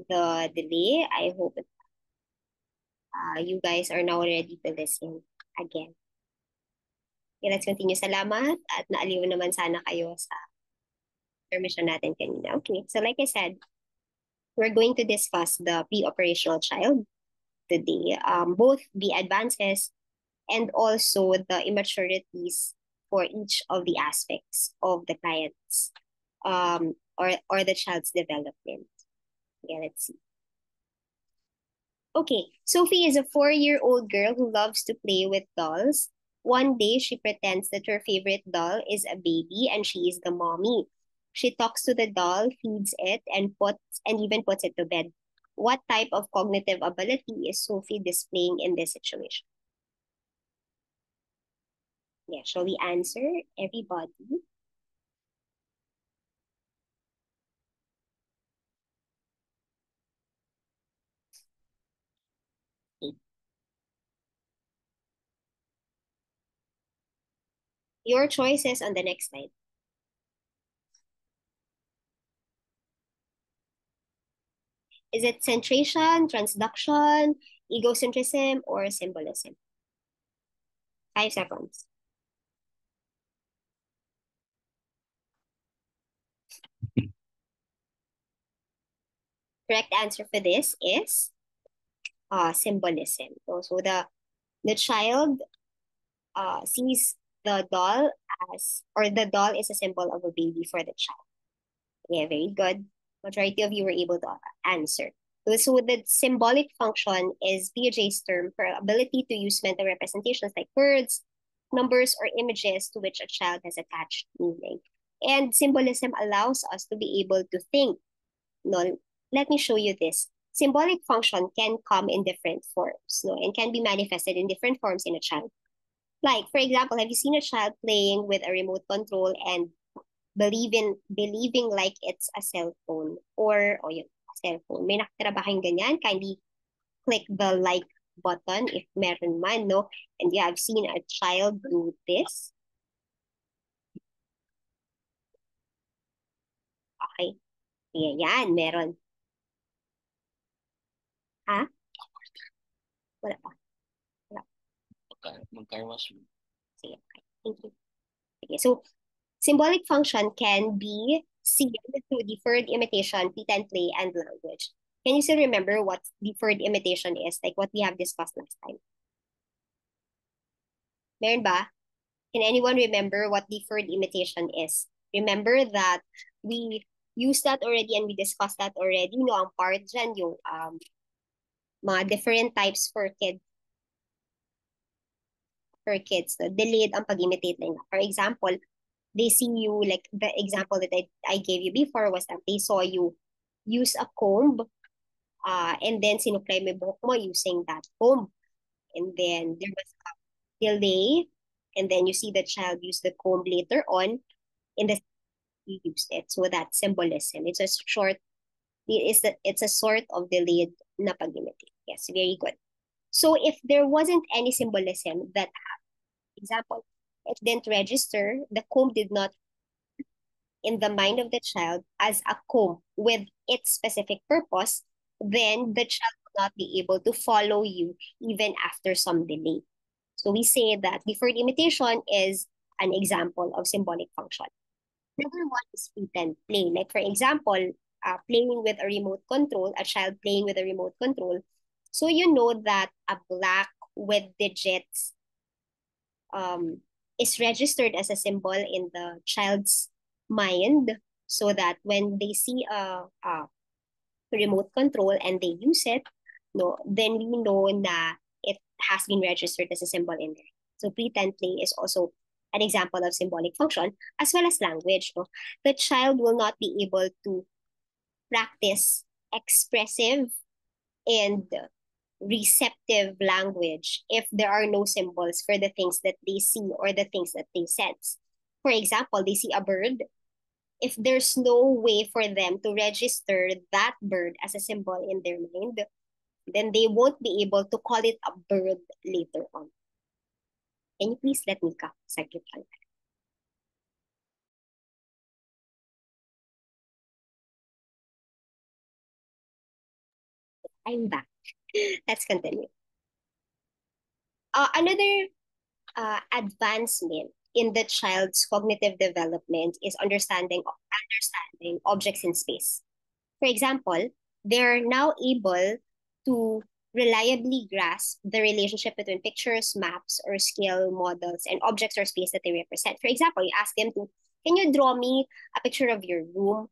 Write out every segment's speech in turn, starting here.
the delay. I hope you guys are now ready to listen again. Okay, let's continue. Salamat at naaliw naman sana kayo sa permission natin kanina. Okay, so like I said, we're going to discuss the pre-operational child today, both the advances and also the immaturities for each of the aspects of the client's or the child's development. Okay, let's see. Okay, Sophie is a 4-year-old girl who loves to play with dolls. One day, she pretends that her favorite doll is a baby and she is the mommy. She talks to the doll, feeds it, and even puts it to bed. What type of cognitive ability is Sophie displaying in this situation? Yeah, shall we answer, everybody? Okay. Your choices on the next slide. Is it centration, transduction, egocentrism, or symbolism? 5 seconds. Correct answer for this is symbolism. So the child sees the doll or the doll is a symbol of a baby for the child. Yeah, very good. Majority of you were able to answer. So the symbolic function is Piaget's term for ability to use mental representations like words, numbers, or images to which a child has attached meaning. And symbolism allows us to be able to think. No, let me show you this. Symbolic function can come in different forms, no, and can be manifested in different forms in a child. Like, for example, have you seen a child playing with a remote control and believing like it's a cell phone or yun, a cell phone? May nakatira ba kayong ganyan? Kindly click the like button if meron man, no? And yeah, I've seen a child do this. Okay. Yeah, yan, meron. Ha? Wala pa. Wala. Mag-car wash mo. Sige, okay. Thank you. Okay, so symbolic function can be seen through deferred imitation, pretend play, and language. Can you still remember what deferred imitation is? Like what we have discussed last time. Meron ba? Can anyone remember what deferred imitation is? Remember that we used that already and we discussed that already. No, ang part dyan, yung mga different types for kids. No? Delayed ang pag-imitate nila. For example, they see you, like the example that I gave you before was that they saw you use a comb and then sinuklay mo yung buhok mo using that comb. And then there was a delay and then you see the child use the comb later on in the you used it. So that's symbolism. It's a sort of delayed na pag-imitate. Yes, very good. So if there wasn't any symbolism that, example, it didn't register, the comb did not in the mind of the child as a comb with its specific purpose, then the child will not be able to follow you even after some delay. So we say that deferred imitation is an example of symbolic function. Another one is pretend play. Like for example, playing with a remote control, a child playing with a remote control. So you know that a black with digits is registered as a symbol in the child's mind so that when they see a remote control and they use it, no, then we know na it has been registered as a symbol in there. So pretend play is also an example of symbolic function as well as language. No? The child will not be able to practice expressive and receptive language if there are no symbols for the things that they see or the things that they sense. For example, they see a bird. If there's no way for them to register that bird as a symbol in their mind, then they won't be able to call it a bird later on. Can you please let me ka? Saglit lang. I'm back. Let's continue. Another advancement in the child's cognitive development is understanding objects in space. For example, they're now able to reliably grasp the relationship between pictures, maps, or scale models and objects or space that they represent. For example, you ask them to, can you draw me a picture of your room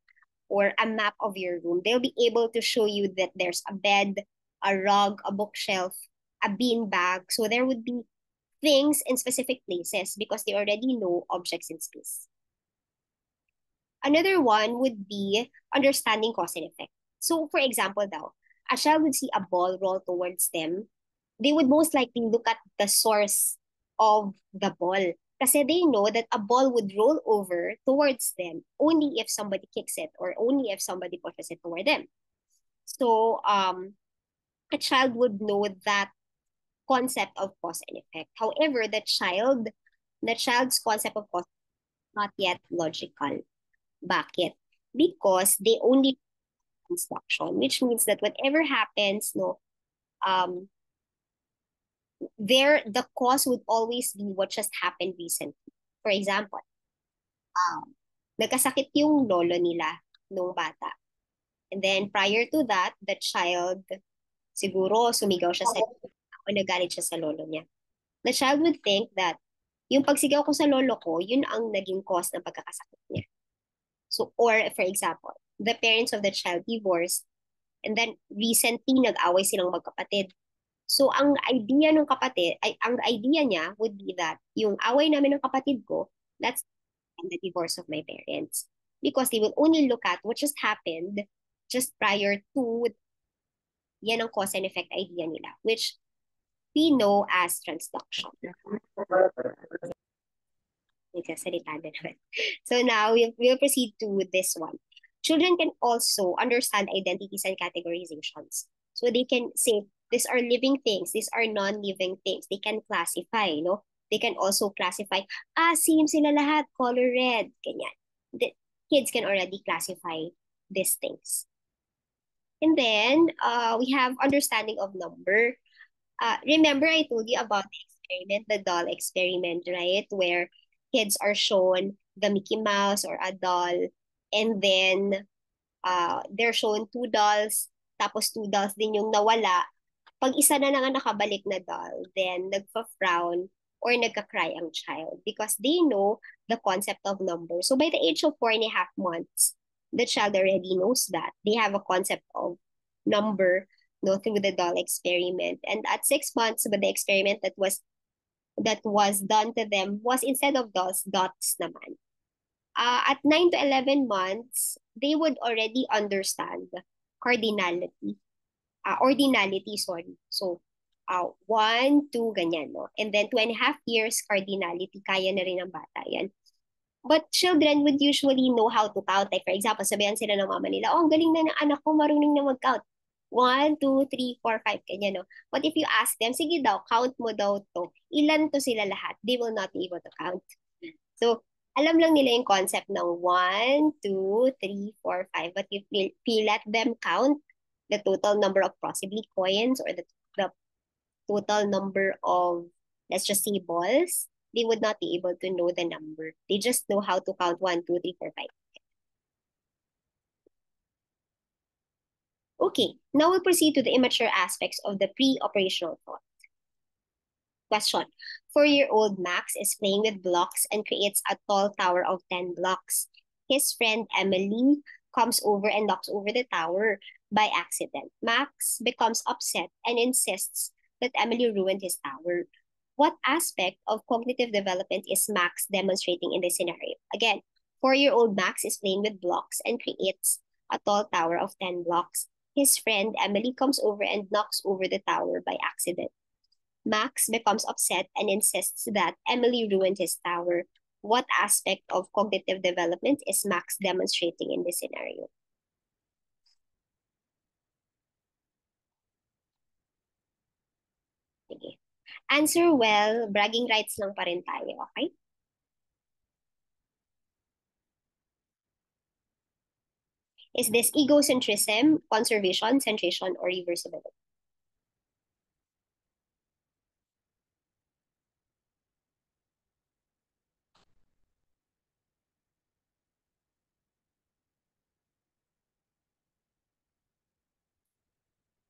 or a map of your room? They'll be able to show you that there's a bed, a rug, a bookshelf, a bean bag. So there would be things in specific places because they already know objects in space. Another one would be understanding cause and effect. So, for example, daw, a child would see a ball roll towards them. They would most likely look at the source of the ball. Kasi they know that a ball would roll over towards them only if somebody kicks it or only if somebody pushes it toward them. So, a child would know that concept of cause and effect. However, the child's concept of cause is not yet logical. Bakit? Because they only construction, which means that whatever happens, no, um, the cause would always be what just happened recently. For example, um, nagkasakit yung lolo nila nung bata. And then prior to that, the child, siguro sumigaw siya sa o nagalit siya sa lolo niya. The child would think that yung pagsigaw ko sa lolo ko, yun ang naging cause ng pagkakasakit niya. So, or for example, the parents of the child divorced and then recently nag-away silang magkapatid. So, ang idea niya would be that yung away namin ng kapatid ko, that's the divorce of my parents. Because they will only look at what just happened just prior to yan ang cause and effect idea nila, which we know as transduction. Nagsasalita na naman. So now we'll proceed to this one. Children can also understand identities and categorizations. So they can say, these are living things, these are non-living things. They can classify, no? They can also classify, same sila lahat, color red, ganyan. The kids can already classify these things. And then we have understanding of number. Remember I told you about the experiment, the doll experiment, right? Where kids are shown the Mickey Mouse or a doll, and then they're shown two dolls, tapos two dolls din yung nawala. Pag isa na lang ang nakabalik na doll, then nagpa-frown or nagka-cry ang child because they know the concept of number. So by the age of 4.5 months, the child already knows that. They have a concept of number, no, through the doll experiment. And at 6 months, but the experiment that was done to them was instead of dolls, dots naman. At 9 to 11 months, they would already understand cardinality, ordinality, sorry. So, 1, 2, ganyan, no? And then 2.5 years, cardinality, kaya na rin ng bata yan. But children would usually know how to count. Like, for example, sabihan sila ng mama nila, oh, ang galing na ng anak ko, marunong na mag-count. 1, 2, 3, 4, 5, ganyan, no? But if you ask them, sige daw, count mo daw to. Ilan to sila lahat? They will not be able to count. So, alam lang nila yung concept ng 1, 2, 3, 4, 5. But if you let them count the total number of possibly coins or the total number of, let's just say, balls, they would not be able to know the number. They just know how to count 1, 2, 3, 4, 5. Okay, now we'll proceed to the immature aspects of the pre-operational thought. Question. 4-year-old Max is playing with blocks and creates a tall tower of 10 blocks. His friend Emily comes over and knocks over the tower by accident. Max becomes upset and insists that Emily ruined his tower. What aspect of cognitive development is Max demonstrating in this scenario? Again, 4-year-old Max is playing with blocks and creates a tall tower of 10 blocks. His friend Emily comes over and knocks over the tower by accident. Max becomes upset and insists that Emily ruined his tower. What aspect of cognitive development is Max demonstrating in this scenario? Sige. Answer well, bragging rights lang pa rin tayo, okay? Is this egocentrism, conservation, centration, or reversibility?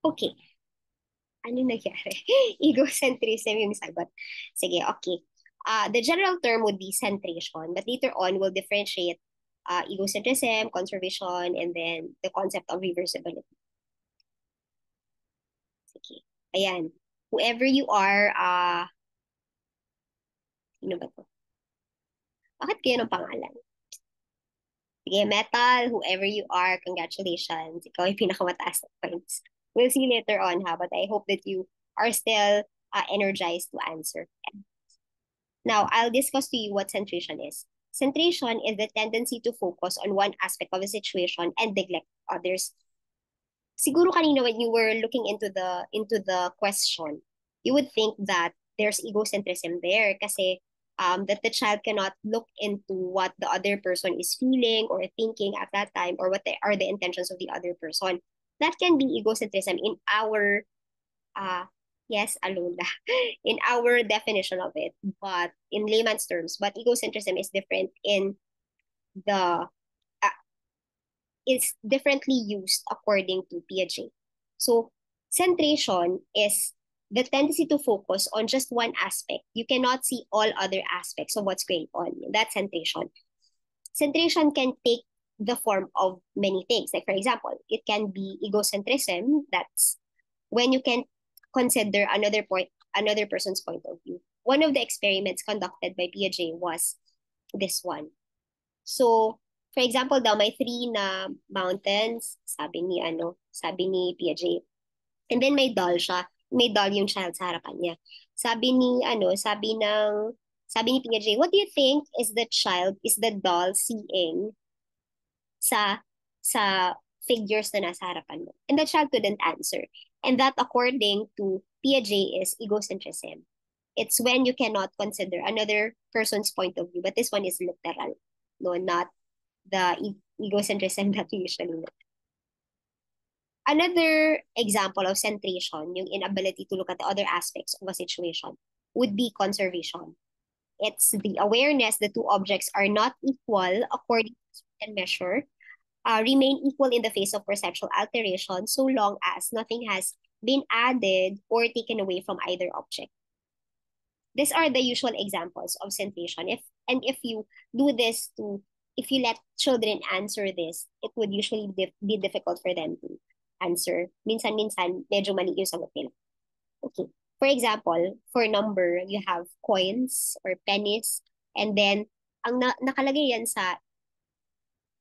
Okay, ano nangyari? Egocentrism yung sagot. Sige, okay. The general term would be centration, but later on we'll differentiate egocentrism, conservation, and then the concept of reversibility. Sige. Ayan. Whoever you are, sino ba to? Bakit kayo ng pangalan? Sige, Metal, whoever you are, congratulations. Ikaw yung pinakamataas na points. We'll see later on, ha? But I hope that you are still energized to answer. Now, I'll discuss to you what centration is. Centration is the tendency to focus on one aspect of a situation and neglect others. Siguro kanina when you were looking into the question, you would think that there's egocentrism there kasi that the child cannot look into what the other person is feeling or thinking at that time or what are the intentions of the other person. That can be egocentrism in our uh yes, Alula, in our definition of it, but in layman's terms. But egocentrism is different in the is differently used according to Piaget. So, centration is the tendency to focus on just one aspect. You cannot see all other aspects of what's going on. That's centration. Centration can take the form of many things. Like, for example, it can be egocentrism. That's when you can consider another person's point of view. One of the experiments conducted by Piaget was this one. So, for example daw, may three na mountains, sabi ni Piaget. And then may doll siya. May doll yung child sa harapan niya. Sabi ni Piaget, what do you think is the doll seeing sa figures na nasa harapan mo? And the child couldn't answer. And that, according to Piaget, is egocentrism. It's when you cannot consider another person's point of view, but this one is literal, no, not the egocentrism that we usually know. Another example of centration, yung inability to look at the other aspects of a situation, would be conservation. It's the awareness that two objects are not equal according to a certain measure, remain equal in the face of perceptual alteration so long as nothing has been added or taken away from either object. These are the usual examples of centration. If you do this to if you let children answer this, it would usually be difficult for them to answer. Minsan-minsan, medyo mali yung sagot nila. Okay. For example, for number, you have coins or pennies, and then nakalagay yan sa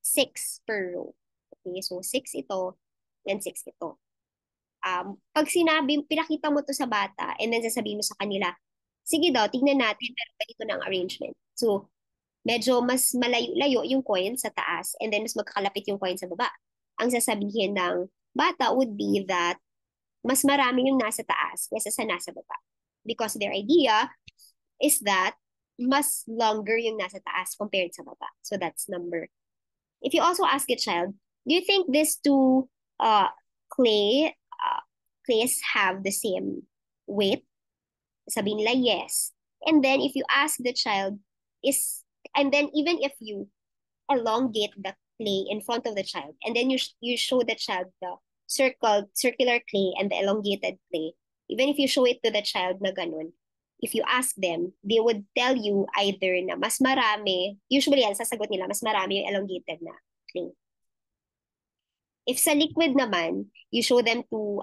6 per row. Okay, so 6 ito, then 6 ito. Pag pinakita mo to sa bata, and then sasabihin mo sa kanila, sige daw, tignan natin, pero ganito na ang arrangement. So, medyo mas malayo-layo yung coin sa taas, and then mas magkakalapit yung coin sa baba. Ang sasabihin ng bata would be that mas marami yung nasa taas kaysa sa nasa baba. Because their idea is that mas longer yung nasa taas compared sa baba. So that's number. If you also ask a child, do you think these two clay clays have the same weight? Sabihin nila yes. And then if you ask the child, and then even if you elongate the clay in front of the child, and then you show the child the circular clay and the elongated clay, even if you show it to the child na ganun, if you ask them, they would tell you either na mas marami, usually yan, sasagot nila, mas marami yung elongated na clay. If sa liquid naman, you show them to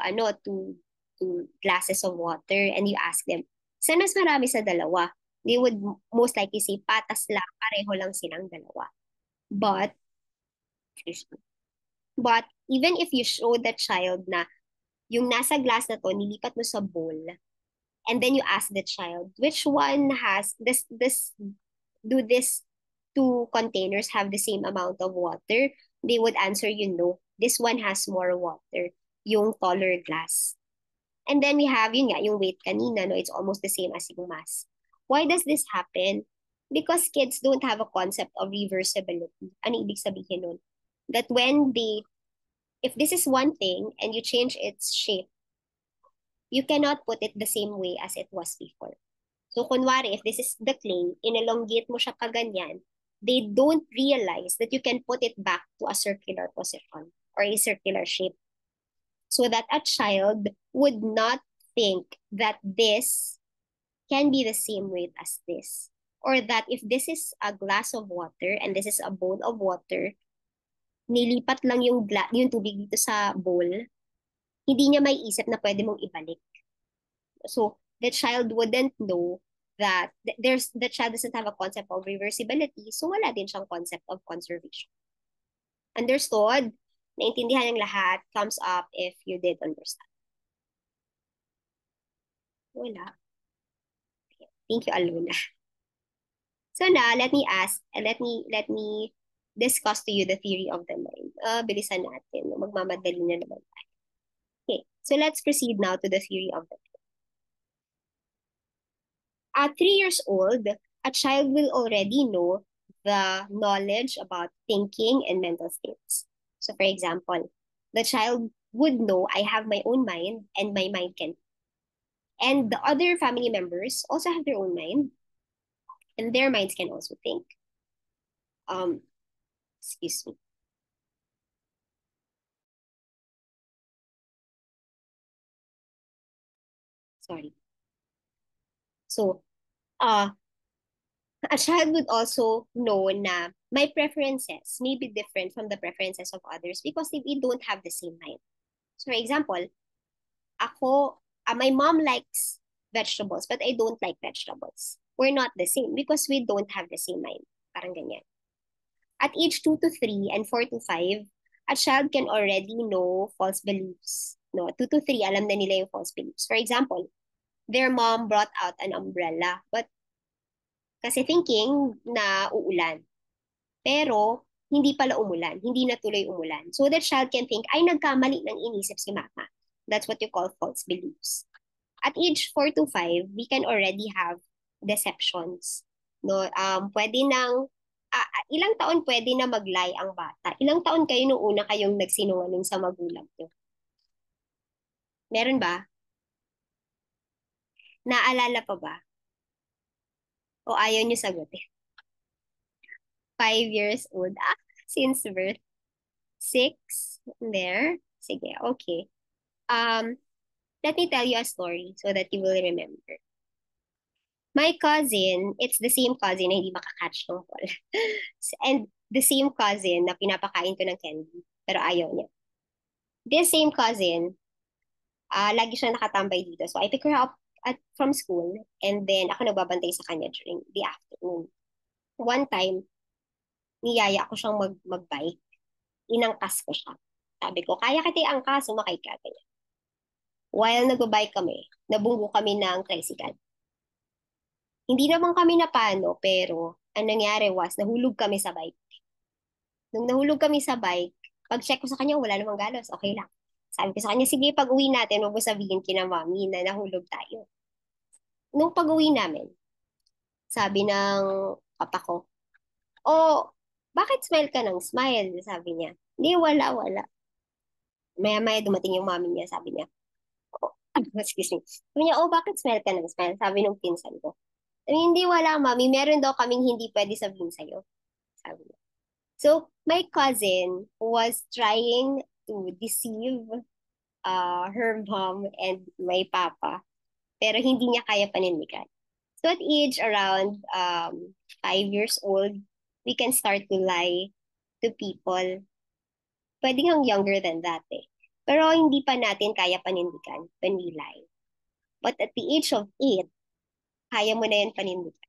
glasses of water and you ask them, saan mas marami sa dalawa? They would most likely say, patas lang, pareho lang silang dalawa. But even if you show the child na yung nasa glass na to, nilipat mo sa bowl, and then you ask the child, which one has do this two containers have the same amount of water? They would answer you no. This one has more water, yung taller glass. And then we have yun nga, yung weight kanina, no, it's almost the same as yung mass. Why does this happen? Because kids don't have a concept of reversibility. Ano ibig sabihin nun? That if this is one thing and you change its shape, you cannot put it the same way as it was before. So kunwari, if this is the clay, inelongate mo siya kaganyan, they don't realize that you can put it back to a circular position or a circular shape. So that a child would not think that this can be the same weight as this. Or that if this is a glass of water and this is a bowl of water, nilipat lang yung tubig dito sa bowl, hindi niya may isip na pwede mong ibalik. So the child wouldn't know that the child doesn't have a concept of reversibility, so wala din siyang concept of conservation. Understood? Naintindihan ng lahat comes up if you did understand. Wala. Thank you, Aluna. So now, let me ask, and let me discuss to you the theory of the mind. Bilisan natin. Magmamadali na naman tayo. Okay, so let's proceed now to the theory of the mind. At 3 years old, a child will already know the knowledge about thinking and mental states. So for example, the child would know I have my own mind and my mind can. And the other family members also have their own mind and their minds can also think. Um, excuse me. Sorry. So, uh, a child would also know na my preferences may be different from the preferences of others because we don't have the same mind. So, for example, my mom likes vegetables, but I don't like vegetables. We're not the same because we don't have the same mind. Parang ganyan. At age 2 to 3 and 4 to 5, a child can already know false beliefs. No, 2 to 3, alam na nila yung false beliefs. For example, their mom brought out an umbrella, but kasi thinking na uulan. Pero, hindi pala umulan. Hindi natuloy umulan. So the child can think, ay, nagkamali ng inisip si mama. That's what you call false beliefs. At age 4 to 5, we can already have deceptions. No, pwede nang, ilang taon pwede na mag-lie ang bata? Ilang taon kayo nung una kayong nagsinungaling sa magulang niyo? Meron ba? Naalala pa ba? O ayaw niyo sagutin? 5 years old. Since birth. 6? There? Sige, okay. Um, let me tell you a story so that you will remember. My cousin, it's the same cousin na hindi makakatch ng call. And the same cousin na pinapakain ko ng candy, pero ayaw niya. This same cousin, lagi siya nakatambay dito. So I pick her up from school and then ako nagbabantay sa kanya during the afternoon. One time, niyaya ko siyang magbike. Inangkas ko siya. Sabi ko, kaya kita iangkas, sumakay ka. Ganyan. While nagbabike kami, nabunggo kami ng tricycle. Hindi naman kami napano, pero ang nangyari was, nahulog kami sa bike. Nung nahulog kami sa bike, pag-check ko sa kanya, wala namang galos, okay lang. Sabi ko sa kanya, sige, pag-uwi natin, huwag mo sabihin kina mami na nahulog tayo. Nung pag-uwi namin, sabi ng papa ko, oh, bakit smile ka ng smile? Sabi niya, hindi, wala. Maya-maya dumating yung mami niya, sabi niya, oh, excuse me. Sabi niya, oh, bakit smile ka ng smile? Sabi nung pinsan ko. Hindi, wala, mami. Meron daw kaming hindi pwede sabihin sa'yo. Sabi niya. So, my cousin was trying to deceive her mom and my papa. Pero hindi niya kaya panindigan. So, at age around 5 years old, we can start to lie to people. Pwede nga younger than that eh. Pero hindi pa natin kaya panindigan when we lie. But at the age of 8, kaya mo na yan panindigan.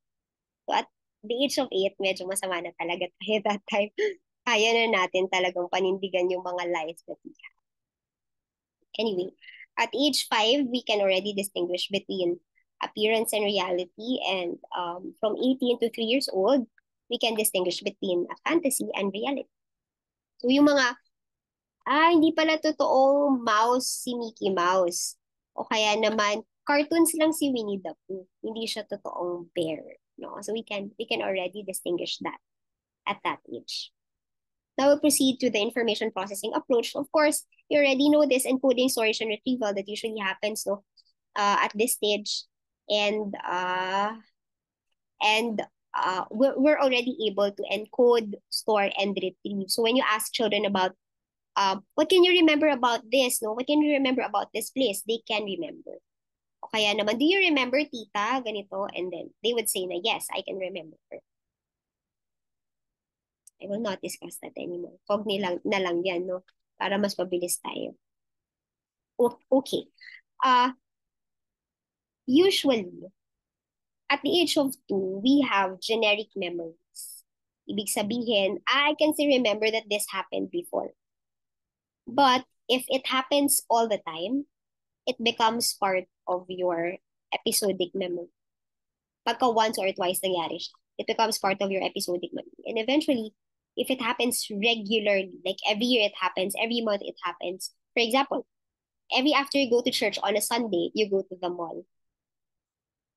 So at the age of 8, medyo masama na talaga tayo that time. Kaya na natin talagang panindigan yung mga lies that we have. Anyway, at age 5, we can already distinguish between appearance and reality. And from 18 to 3 years old, we can distinguish between a fantasy and reality. So yung mga, hindi pala totoong mouse si Mickey Mouse. O kaya naman, cartoons lang si Winnie the Pooh. Hindi siya totoong bear. No? So we can already distinguish that at that age. Now we'll proceed to the information processing approach. Of course, you already know this encoding, storage, and retrieval that usually happens no, at this stage. And and we're already able to encode, store, and retrieve. So when you ask children about what can you remember about this, no? What can you remember about this place? They can remember. O kaya naman, do you remember tita? Ganito. And then they would say na, yes, I can remember her. I will not discuss that anymore. Fog nilang, na lang yan, no? Para mas mabilis tayo. Okay. Uh, Usually, at the age of 2, we have generic memories. Ibig sabihin, I can still remember that this happened before. But if it happens all the time, it becomes part of your episodic memory. Pagka once or twice nangyari siya, it becomes part of your episodic memory. And eventually, if it happens regularly, like every year it happens, every month it happens. For example, every after you go to church on a Sunday, you go to the mall.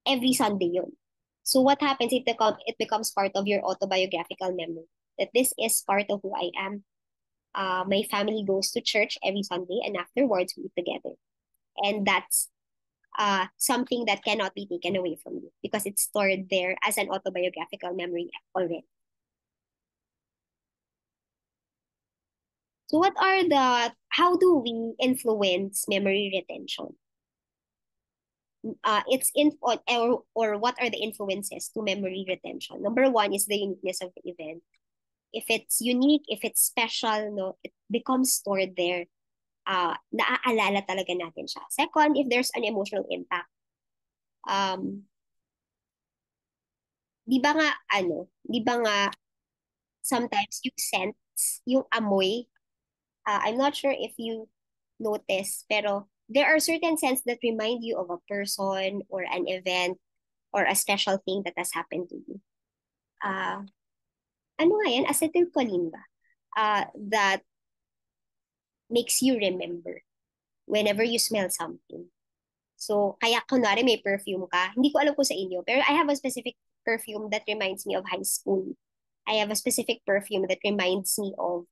Every Sunday yun. So what happens, it becomes part of your autobiographical memory. That this is part of who I am. My family goes to church every Sunday and afterwards we eat together. And that's something that cannot be taken away from you because it's stored there as an autobiographical memory already. So how do we influence memory retention? Or what are the influences to memory retention? Number one is the uniqueness of the event. If it's unique, if it's special, no, it becomes stored there. Naaalala talaga natin siya. Second, if there's an emotional impact. Um, di ba nga sometimes you sense yung amoy. I'm not sure if you notice, pero there are certain scents that remind you of a person or an event or a special thing that has happened to you. Uh, ano nga yan? Acetylcholine ba? That makes you remember whenever you smell something. So, kaya kunwari may perfume ka, hindi ko alam kung sa inyo, pero I have a specific perfume that reminds me of high school. I have a specific perfume that reminds me of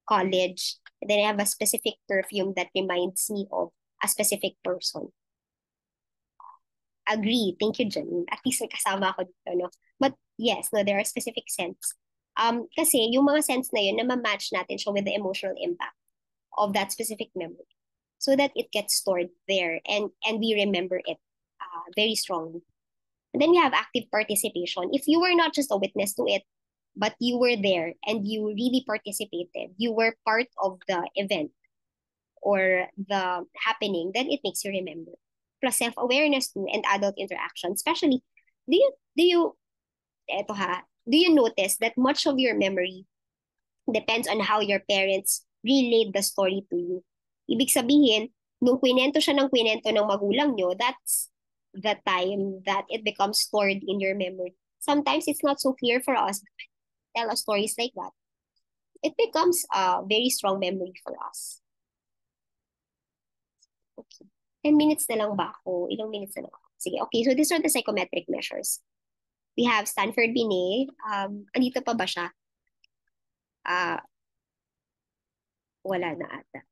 college. And then I have a specific perfume that reminds me of a specific person. Agree. Thank you, Janine. At least may kasama ako dito, no? But yes, no, there are specific scents. Kasi yung mga scents na yun, na ma-match natin siya with the emotional impact of that specific memory so that it gets stored there and we remember it very strongly. And then we have active participation. If you were not just a witness to it, but you were there and you really participated, you were part of the event or the happening, then it makes you remember. Plus self-awareness too and adult interaction. Especially, do you eto ha, do you notice that much of your memory depends on how your parents relayed the story to you? Ibig sabihin, nung kwinento siya ng kwinento ng magulang nyo, that's the time that it becomes stored in your memory. Sometimes it's not so clear for us to tell us stories like that. It becomes a very strong memory for us. Okay. 10 minutes na lang ba ako? Ilang minutes na lang ako? Sige, okay. So these are the psychometric measures. We have Stanford Binet. Andito pa ba siya? Ah, wala na ata.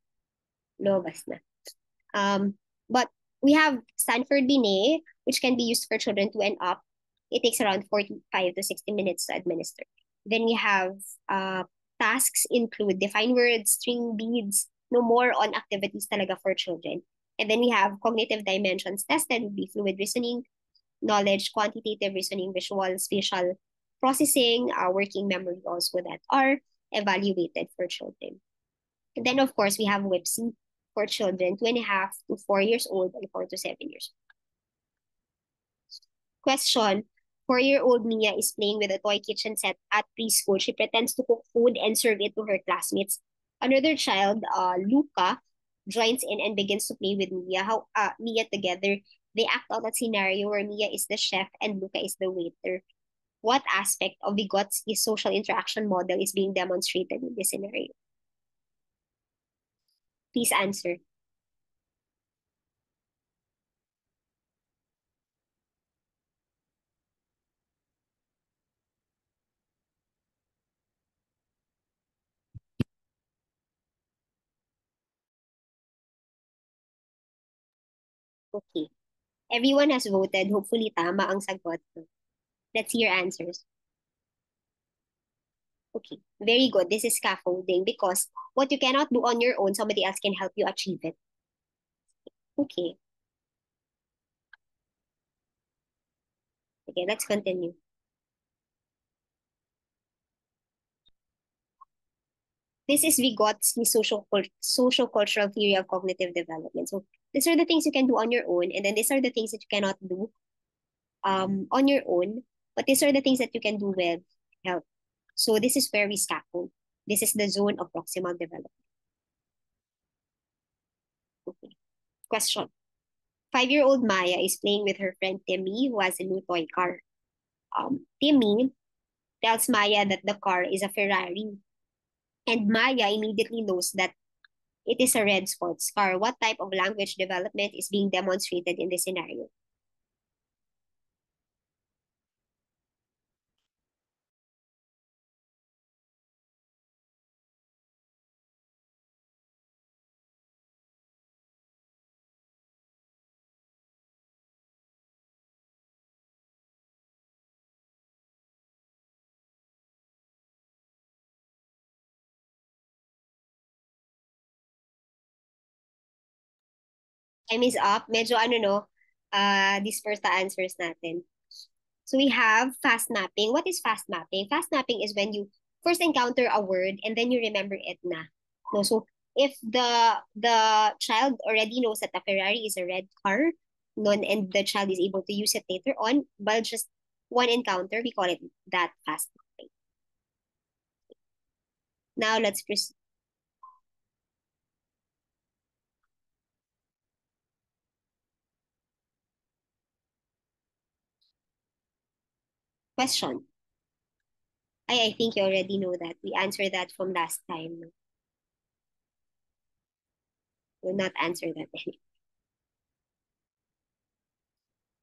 Lobas na. But we have Stanford Binet, which can be used for children 2 and up. It takes around 45 to 60 minutes to administer. Then we have tasks include define words, string beads, no more on activities talaga for children. And then we have cognitive dimensions tested would be fluid reasoning, knowledge, quantitative reasoning, visual, spatial processing, working memory also that are evaluated for children. And then of course we have WIPSI for children 2.5 to 4 years old and 4 to 7 years old. Question. 4-year-old Mia is playing with a toy kitchen set at preschool. She pretends to cook food and serve it to her classmates. Another child, Luca, joins in and begins to play with Mia together. They act out a scenario where Mia is the chef and Luca is the waiter. What aspect of Vygotski's social interaction model is being demonstrated in this scenario? Please answer. Okay. Everyone has voted. Hopefully, tama ang sagot. Let's see your answers. Okay. Very good. This is scaffolding because what you cannot do on your own, somebody else can help you achieve it. Okay. Okay, let's continue. This is Vygotsky's social cultural theory of cognitive development. So these are the things you can do on your own, and then these are the things that you cannot do on your own, but these are the things that you can do with help. So this is where we scaffold. This is the zone of proximal development. Okay. Question. 5-year-old Maya is playing with her friend Timmy, who has a new toy car. Timmy tells Maya that the car is a Ferrari, and Maya immediately knows that it is a red sports car. What type of language development is being demonstrated in this scenario? Time is up. Medyo ano no, disperse the answers natin. So we have fast mapping. What is fast mapping? Fast mapping is when you first encounter a word and then you remember it na. No, so if the child already knows that a Ferrari is a red car, no, and the child is able to use it later on, by just one encounter, we call it that fast mapping. Now let's proceed. Question. I think you already know that. We answered that from last time. We'll not answer that anymore.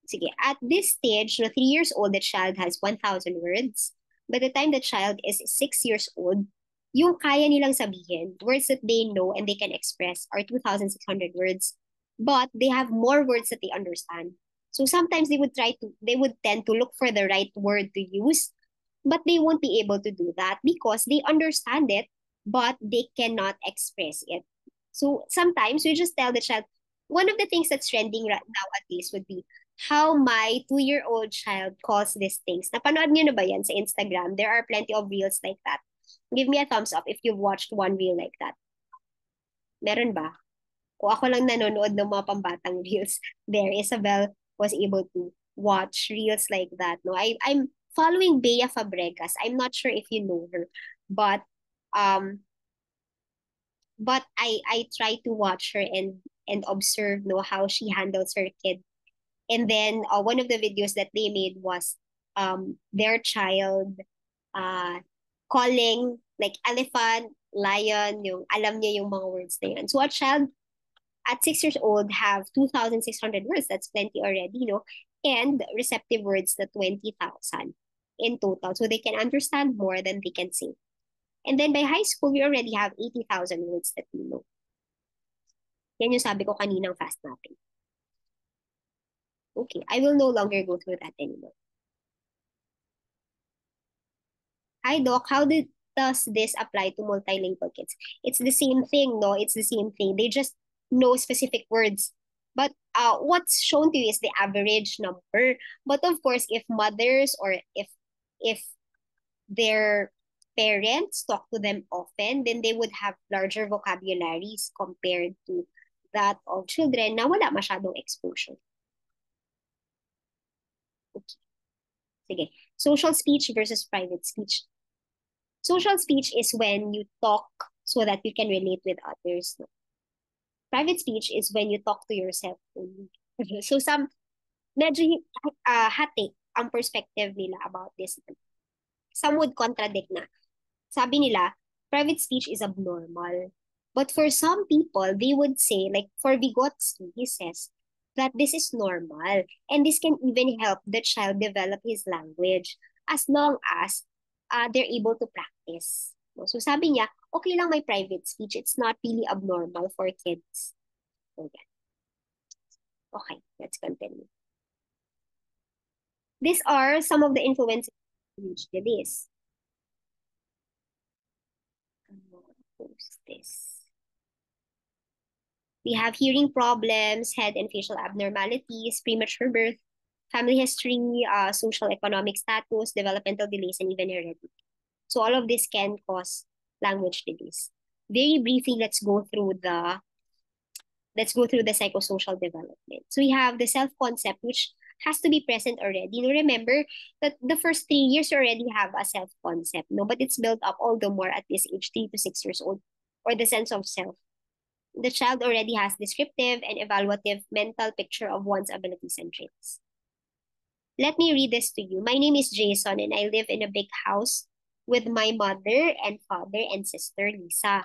Sige, at this stage, no, 3 years old, the child has 1,000 words. By the time the child is 6 years old, yung kaya nilang sabihin, words that they know and they can express are 2,600 words. But they have more words that they understand. So sometimes they would tend to look for the right word to use, but they won't be able to do that because they understand it, but they cannot express it. So sometimes we just tell the child, one of the things that's trending right nowadays would be how my 2-year-old child calls these things. Napanood niyo na ba yan sa Instagram? There are plenty of reels like that. Give me a thumbs up if you've watched one reel like that. Meron ba? Kung ako lang nanonood ng mga pambatang reels, there, Isabel was able to watch reels like that. No, I'm following Bea Fabregas. I'm not sure if you know her, but um, I try to watch her and observe no how she handles her kid. And then one of the videos that they made was their child uh calling like elephant, lion, yung alam niya yung mga words na yan. So a child at 6 years old have 2,600 words. That's plenty already, you know, and receptive words na 20,000 in total. So they can understand more than they can say. And then by high school, we already have 80,000 words that we know. Yan yung sabi ko kaninang fast mapping. Okay, I will no longer go through that anymore. Hi, Doc. Does this apply to multilingual kids? It's the same thing, no? It's the same thing. They just know specific words. But what's shown to you is the average number. But of course, if mothers or if their parents talk to them often, then they would have larger vocabularies compared to that of children na wala masyadong exposure. Okay. Sige. Social speech versus private speech. Social speech is when you talk so that you can relate with others. No? Private speech is when you talk to yourself only. So medyo hati ang perspective nila about this. Some would contradict na. Sabi nila, private speech is abnormal. But for some people, they would say, like for Vygotsky, he says that this is normal and this can even help the child develop his language as long as they're able to practice. So sabi niya, okay lang may private speech. It's not really abnormal for kids. Okay. Okay, let's continue. These are some of the influences which did this. Post this. We have hearing problems, head and facial abnormalities, premature birth, family history, social economic status, developmental delays, and even heredity. So all of this can cause language delays. Very briefly, let's go through the psychosocial development. So we have the self-concept, which has to be present already. You know, remember that the first 3 years you already have a self-concept, no? But it's built up all the more at this age, 3 to 6 years old, or the sense of self. The child already has descriptive and evaluative mental picture of one's abilities and traits. Let me read this to you. My name is Jason, and I live in a big house with my mother and father and sister, Lisa.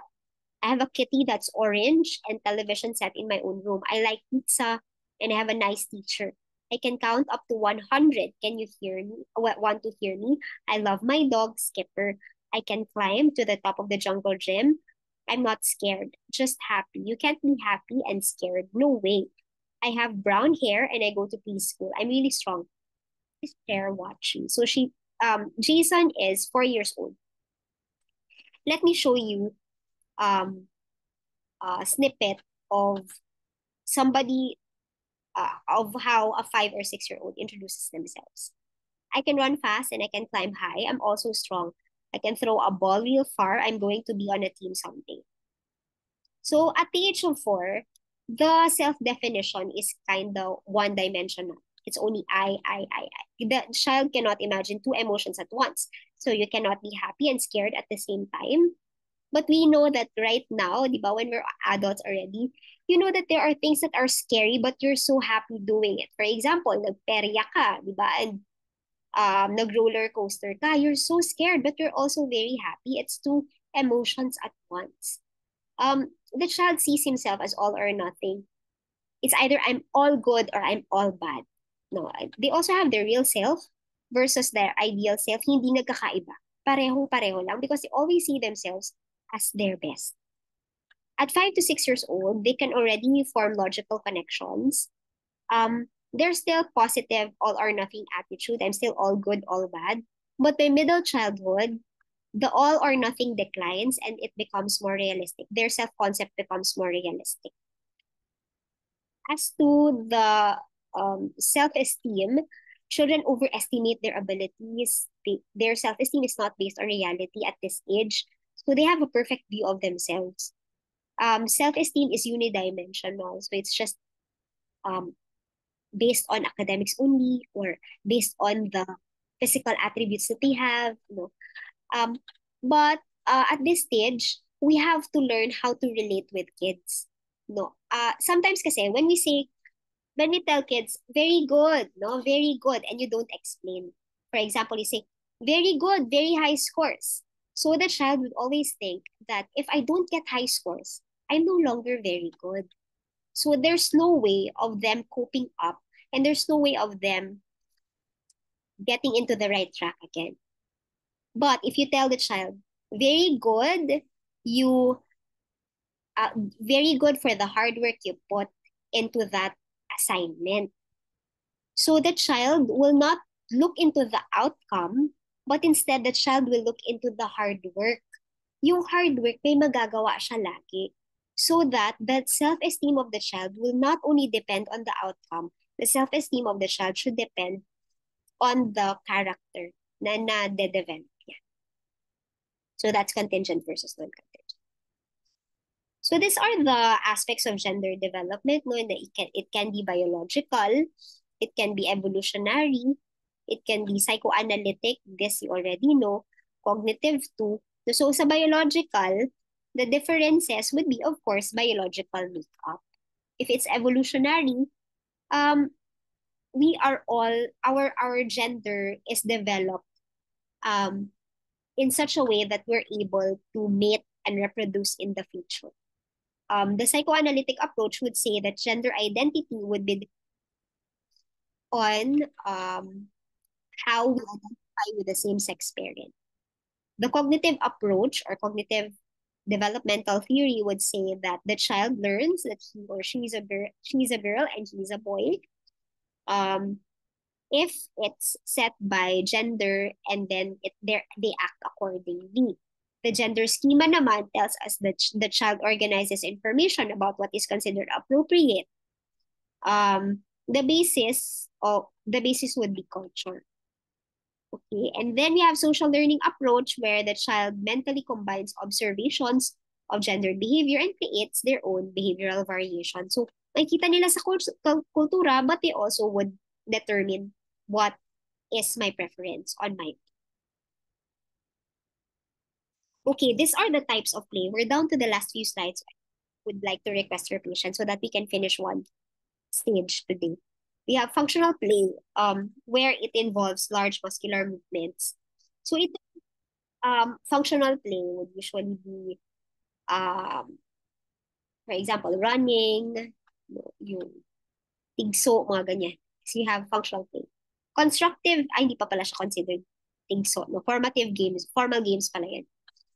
I have a kitty that's orange and television set in my own room. I like pizza and I have a nice teacher. I can count up to 100. Can you hear me? Want to hear me? I love my dog, Skipper. I can climb to the top of the jungle gym. I'm not scared, just happy. You can't be happy and scared. No way. I have brown hair and I go to preschool. I'm really strong. Just share watching. So Jason is 4 years old. Let me show you um a snippet of somebody of how a 5 or 6 year old introduces themselves. I can run fast and I can climb high. I'm also strong. I can throw a ball real far. I'm going to be on a team someday. So at the age of 4, the self-definition is kind of one-dimensional. It's only I. The child cannot imagine two emotions at once. So you cannot be happy and scared at the same time. But we know that right now, di ba, when we're adults already, you know that there are things that are scary, but you're so happy doing it. For example, nagperya ka, di ba? And nag-roller coaster ka, you're so scared, but you're also very happy. It's two emotions at once. The child sees himself as all or nothing. It's either I'm all good or I'm all bad. No, they also have their real self versus their ideal self. Hindi nagkakaiba. Pareho-pareho lang because they always see themselves as their best. At 5 to 6 years old, they can already form logical connections. They're still positive, all or nothing attitude. I'm still all good, all bad. But by middle childhood, the all or nothing declines and it becomes more realistic. Their self-concept becomes more realistic. As to the self-esteem, children overestimate their abilities. Their self-esteem is not based on reality at this age. So they have a perfect view of themselves. Self-esteem is unidimensional. So it's just um, based on academics only or based on the physical attributes that they have. No. Um, but at this stage, we have to learn how to relate with kids. No. Sometimes kasi when we tell kids, very good, no, very good, and you don't explain. For example, you say, very good, very high scores. So the child would always think that if I don't get high scores, I'm no longer very good. So there's no way of them coping up and there's no way of them getting into the right track again. But if you tell the child, very good, you very good for the hard work you put into that assignment. So the child will not look into the outcome, but instead the child will look into the hard work. Yung hard work, may magagawa siya lagi. So that the self-esteem of the child will not only depend on the outcome, the self-esteem of the child should depend on the character na de-develop niya. So that's contingent versus non-contingent. So these are the aspects of gender development. No, and it can be biological, it can be evolutionary, it can be psychoanalytic. This you already know. Cognitive too. So sa biological, the differences would be, of course, biological makeup. If it's evolutionary, um, we are all our gender is developed um in such a way that we're able to mate and reproduce in the future. The psychoanalytic approach would say that gender identity would be on how we identify with the same sex parent. The cognitive approach or cognitive developmental theory would say that the child learns that he or she's a girl and he's a boy. Um, if it's set by gender and then they act accordingly. The gender schema naman tells us that the child organizes information about what is considered appropriate. The basis would be culture. Okay, and then we have social learning approach where the child mentally combines observations of gendered behavior and creates their own behavioral variation. So, makikita nila sa kultura, but they also would determine what is my preference on my. Okay, these are the types of play. We're down to the last few slides. I would like to request your patience so that we can finish one stage today. We have functional play, where it involves large muscular movements. So functional play would usually be, for example, running, yung tigso, mga ganyan. So you have functional play. Constructive, ay hindi pa pala siya considered tigso. No? Formal games pala yan.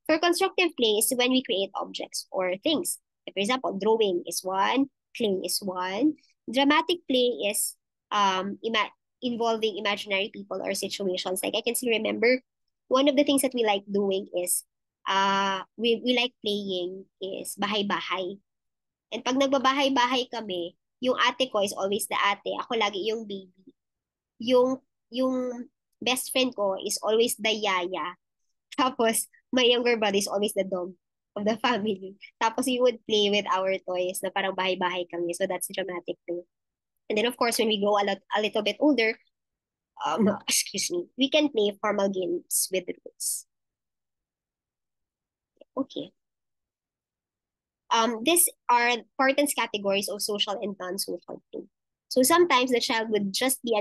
For constructive play is when we create objects or things. Like, for example, drawing is one, clay is one. Dramatic play is involving imaginary people or situations. Like I can still remember one of the things that we like doing is we like playing is bahay-bahay. And pag nagbabahay-bahay kami, yung ate ko is always the ate, ako lagi yung baby. Yung best friend ko is always the yaya. Tapos, my younger brother is always the dog of the family. Tapos, we would play with our toys na parang bahay-bahay kami. So, that's dramatic too. And then, of course, when we grow a little bit older, excuse me, we can play formal games with rules. Okay. These are important categories of social and non-social play. So, sometimes the child would just be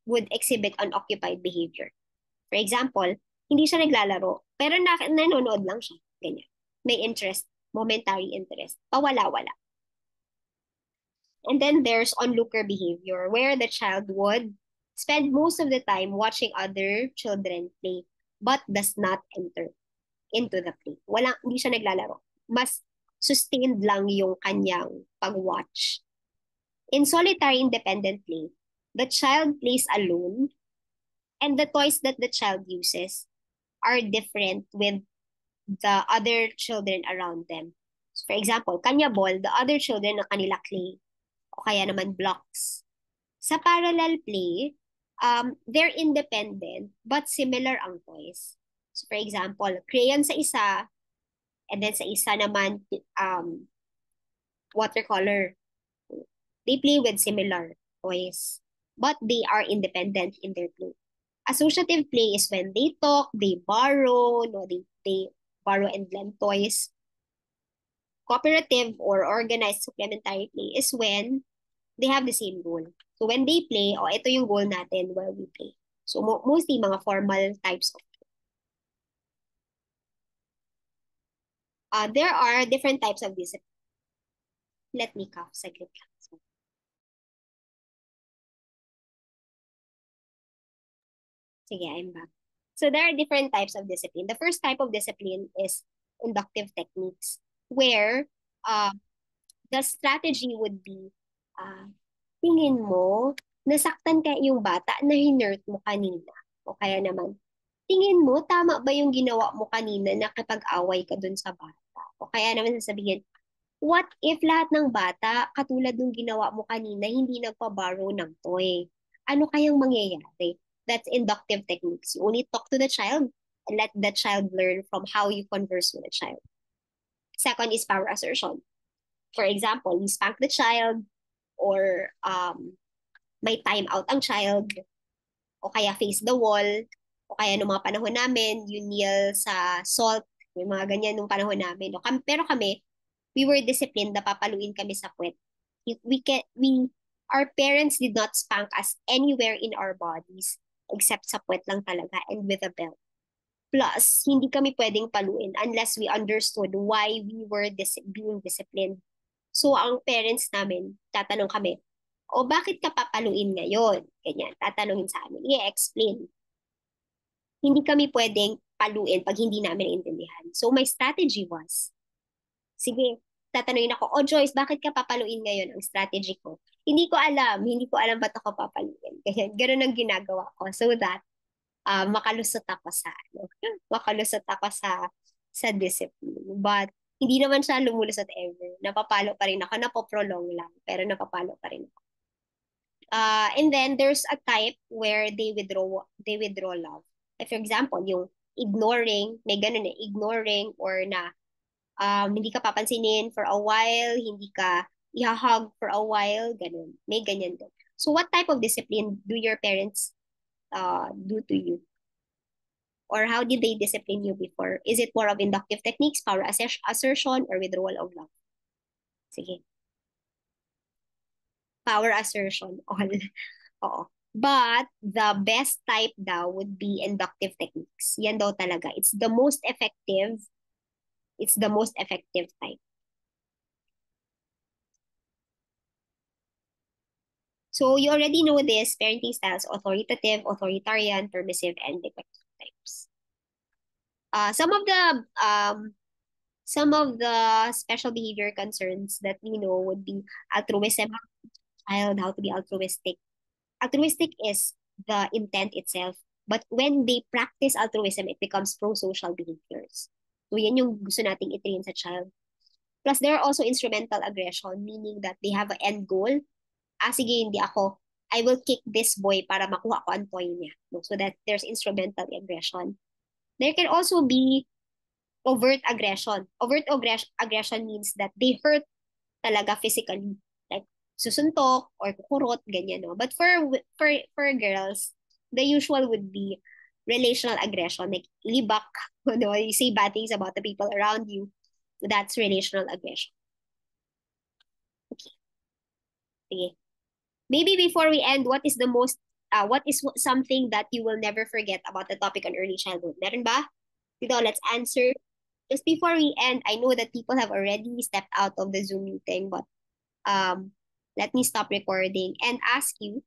would exhibit unoccupied behavior. For example, hindi siya naglalaro, pero nanonood lang siya. Ganyan. May interest, momentary interest. Pawala-wala. And then there's onlooker behavior, where the child would spend most of the time watching other children play, but does not enter into the play. Hindi siya naglalaro. Mas sustained lang yung kanyang pag-watch. In solitary independent play, the child plays alone, and the toys that the child uses are different with the other children around them. So for example, kanya ball, the other children na kanila clay, o kaya naman blocks. Sa parallel play, they're independent but similar ang toys. So for example, crayon sa isa, and then sa isa naman, watercolor. They play with similar toys, but they are independent in their play. Associative play is when they talk, they borrow, no, they borrow and lend toys. Cooperative or organized supplementary play is when they have the same goal. So when they play, ito yung goal natin while we play. So mostly mga formal types of play. There are different types of discipline. Let me cough saglit lang. Sige, I'm back. So there are different types of discipline. The first type of discipline is inductive techniques, where the strategy would be, tingin mo, nasaktan ka yung bata na hinurt mo kanina. O kaya naman, tingin mo, tama ba yung ginawa mo kanina na kapag-away ka dun sa bata? O kaya naman sasabihin, what if lahat ng bata, katulad nung ginawa mo kanina, hindi nagpa-borrow ng toy? Ano kayang mangyayari? That's inductive techniques. You only talk to the child and let the child learn from how you converse with the child. Second is power assertion. For example, you spank the child, or may time out ang child, o kaya face the wall, o kaya nung mga panahon namin, you kneel sa salt, may mga ganyan nung panahon namin. No? Pero kami, we were disciplined na papaluin kami sa puwet. Our parents did not spank us anywhere in our bodies except sa puwet lang talaga and with a belt. Plus, hindi kami pwedeng paluin unless we understood why we were being disciplined. So, ang parents namin, tatanong kami, o bakit ka papaluin ngayon? Ganyan, tatanungin sa amin, i-explain. Hindi kami pwedeng paluin pag hindi namin naintindihan. So my strategy was, sige, tatanungin ako, oh Joyce, bakit ka papaluin ngayon? Ang strategy ko. Hindi ko alam ba't ako papaluin. Kaya ganun ang ginagawa ko so that makalusot ako sa makalusot ako sa discipline. But hindi naman siya lumulusot ever. Napapalo pa rin ako, napoprolong lang, pero napapalo pa rin ako. And then there's a type where they withdraw love. Like for example, yung ignoring, may ganun ignoring or na hindi ka papansinin for a while, hindi ka ihahug for a while, ganun. May ganyan din. So what type of discipline do your parents do to you? Or how did they discipline you before? Is it more of inductive techniques, power assertion, or withdrawal of love? Sige, power assertion, all. Oo. But the best type daw would be inductive techniques. Yan daw talaga. It's the most effective. It's the most effective type. So you already know this parenting styles: authoritative, authoritarian, permissive, and defective types. Some of the special behavior concerns that we know would be altruism, child, how to be altruistic. Altruistic is the intent itself. But when they practice altruism, it becomes pro-social behaviors. So yan yung gusto nating itrain sa child. Plus, there are also instrumental aggression, meaning that they have an end goal. Sige, hindi ako. I will kick this boy para makuha ko ang toy niya. No? So that there's instrumental aggression. There can also be overt aggression. Aggression means that they hurt talaga physically. Like, susuntok or kukurot, ganyan, no? But for girls, the usual would be relational aggression. Like, libak, no? You say bad things about the people around you. That's relational aggression. Okay. Sige. Maybe before we end, what is something that you will never forget about the topic on early childhood? Meron ba? Dito, let's answer. Just before we end, I know that people have already stepped out of the Zoom meeting, but um, let me stop recording and ask you,